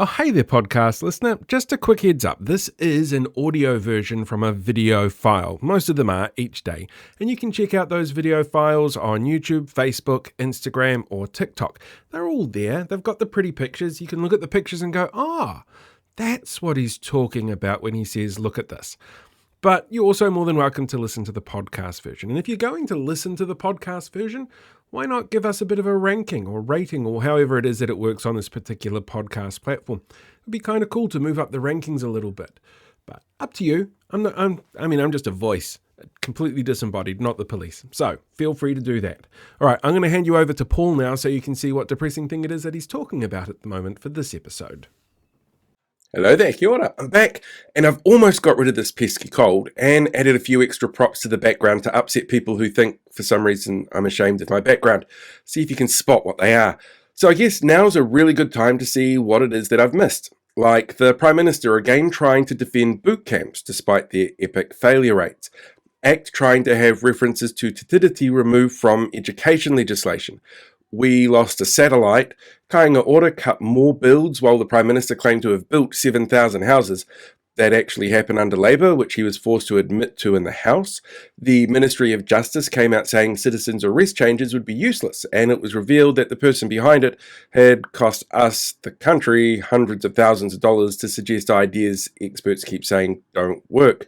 Oh, hey there, podcast listener. Just a quick heads up. This is an audio version from a video file. Most of them are each day. And you can check out those video files on YouTube, Facebook, Instagram, or TikTok. They're all there. They've got the pretty pictures. You can look at the pictures and go, that's what he's talking about when he says, look at this. But you're also more than welcome to listen to the podcast version. And if you're going to listen to the podcast version, why not give us a bit of a ranking or rating or however it is that it works on this particular podcast platform? It'd be kind of cool to move up the rankings a little bit. But up to you. I'm just a voice, completely disembodied, not the police. So feel free to do that. All right, I'm going to hand you over to Paul now so you can see what depressing thing it is that he's talking about at the moment for this episode. Hello there, kia ora. I'm back, and I've almost got rid of this pesky cold and added a few extra props to the background to upset people who think, for some reason, I'm ashamed of my background. See if you can spot what they are. So I guess now's a really good time to see what it is that I've missed. Like the Prime Minister again trying to defend boot camps despite their epic failure rates. ACT trying to have references to Te Tiriti removed from education legislation. We lost a satellite. Kāinga Ora cut more builds while the Prime Minister claimed to have built 7,000 houses. That actually happened under Labour, which he was forced to admit to in the House. The Ministry of Justice came out saying citizens' arrest changes would be useless, and it was revealed that the person behind it had cost us, the country, hundreds of thousands of dollars to suggest ideas experts keep saying don't work.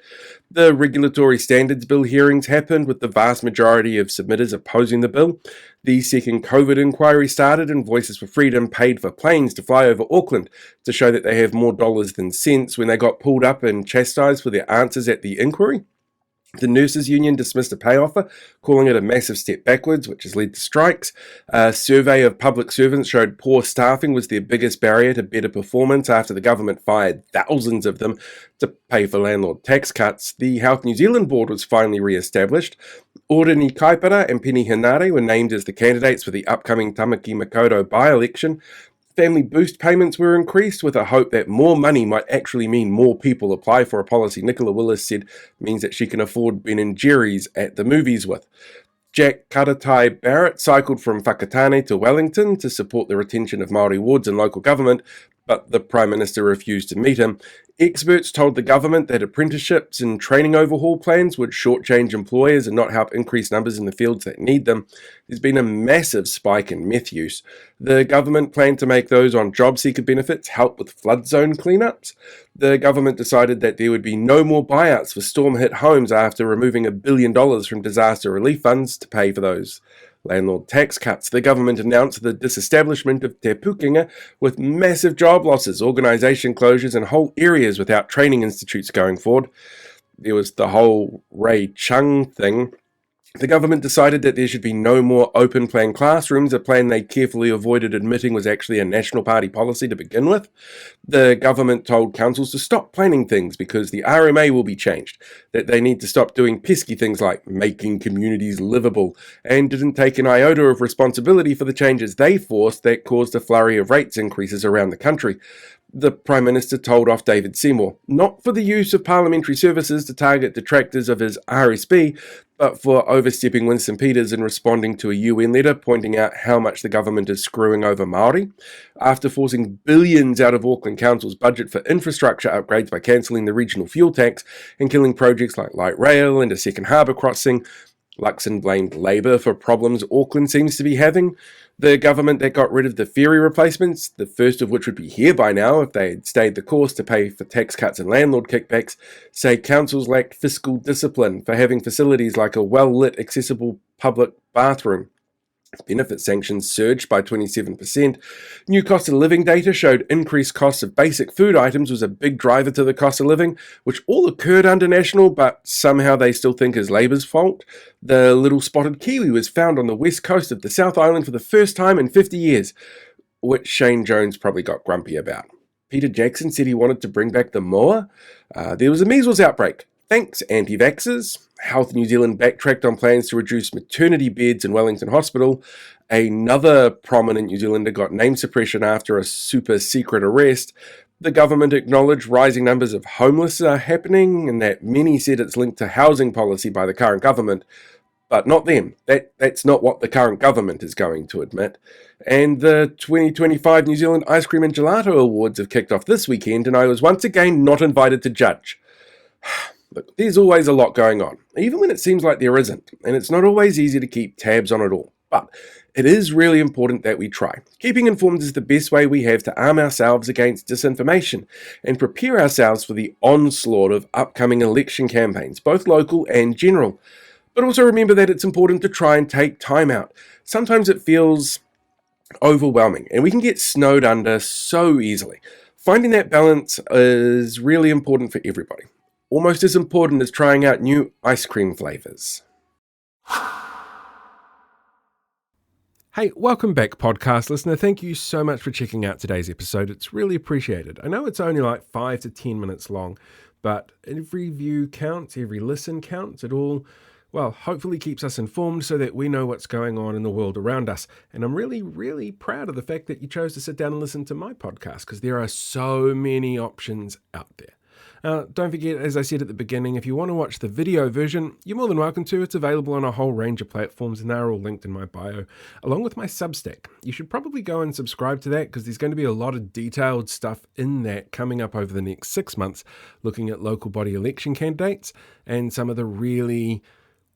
The Regulatory Standards Bill hearings happened with the vast majority of submitters opposing the bill. The second COVID inquiry started and Voices for Freedom paid for planes to fly over Auckland to show that they have more dollars than cents when they got pulled up and chastised for their answers at the inquiry. The Nurses Union dismissed a pay offer, calling it a massive step backwards, which has led to strikes. A survey of public servants showed poor staffing was their biggest barrier to better performance after the government fired thousands of them to pay for landlord tax cuts. The Health New Zealand board was finally re-established. Orini Kaipara and Penny Henare were named as the candidates for the upcoming Tamaki Makaurau by-election. Family boost payments were increased with a hope that more money might actually mean more people apply for a policy Nicola Willis said means that she can afford Ben & Jerry's at the movies with. Jack Karatai Barrett cycled from Whakatane to Wellington to support the retention of Māori wards in local government, but the Prime Minister refused to meet him. Experts told the government that apprenticeships and training overhaul plans would shortchange employers and not help increase numbers in the fields that need them. There's been a massive spike in meth use. The government planned to make those on job seeker benefits help with flood zone cleanups. The government decided that there would be no more buyouts for storm-hit homes after removing $1 billion from disaster relief funds to pay for those landlord tax cuts. The government announced the disestablishment of Te Pukenga with massive job losses, organisation closures and whole areas without training institutes going forward. There was the whole Ray Chung thing. The government decided that there should be no more open plan classrooms, a plan they carefully avoided admitting was actually a National Party policy to begin with. The government told councils to stop planning things because the RMA will be changed, that they need to stop doing pesky things like making communities livable, and didn't take an iota of responsibility for the changes they forced that caused a flurry of rates increases around the country. The Prime Minister told off David Seymour, not for the use of parliamentary services to target detractors of his RSP, but for overstepping Winston Peters and responding to a UN letter pointing out how much the government is screwing over Māori. After forcing billions out of Auckland Council's budget for infrastructure upgrades by cancelling the regional fuel tax and killing projects like light rail and a second harbour crossing, Luxon blamed Labour for problems Auckland seems to be having. The government that got rid of the ferry replacements, the first of which would be here by now if they had stayed the course to pay for tax cuts and landlord kickbacks, say councils lacked fiscal discipline for having facilities like a well-lit, accessible public bathroom. Benefit sanctions surged by 27%. New cost of living data showed increased costs of basic food items was a big driver to the cost of living, which all occurred under National, but somehow they still think is Labour's fault. The little spotted kiwi was found on the west coast of the South Island for the first time in 50 years, which Shane Jones probably got grumpy about. Peter Jackson said he wanted to bring back the moa. There was a measles outbreak. Thanks, anti-vaxxers. Health New Zealand backtracked on plans to reduce maternity beds in Wellington Hospital. Another prominent New Zealander got name suppression after a super secret arrest. The government acknowledged rising numbers of homeless are happening and that many said it's linked to housing policy by the current government. but not them. That's not what the current government is going to admit. And the 2025 New Zealand Ice Cream and Gelato Awards have kicked off this weekend, and I was once again not invited to judge. Look, there's always a lot going on, even when it seems like there isn't, and it's not always easy to keep tabs on it all. But it is really important that we try. Keeping informed is the best way we have to arm ourselves against disinformation and prepare ourselves for the onslaught of upcoming election campaigns, both local and general. But also remember that it's important to try and take time out. Sometimes it feels overwhelming and we can get snowed under so easily. Finding that balance is really important for everybody. Almost as important as trying out new ice cream flavors. Hey, welcome back, podcast listener. Thank you so much for checking out today's episode. It's really appreciated. I know it's only like 5 to 10 minutes long, but every view counts, every listen counts. It all, well, hopefully keeps us informed so that we know what's going on in the world around us. And I'm really, really proud of the fact that you chose to sit down and listen to my podcast, because there are so many options out there. Don't forget, as I said at the beginning, if you want to watch the video version, you're more than welcome to. It's available on a whole range of platforms, and they're all linked in my bio, along with my Substack. You should probably go and subscribe to that, because there's going to be a lot of detailed stuff in that coming up over the next 6 months, looking at local body election candidates and some of the really,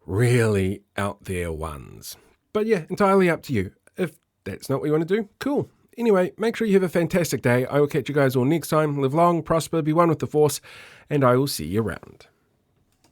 really out there ones. But yeah, entirely up to you. If that's not what you want to do, cool. Anyway, make sure you have a fantastic day. I will catch you guys all next time. Live long, prosper, be one with the Force, and I will see you around.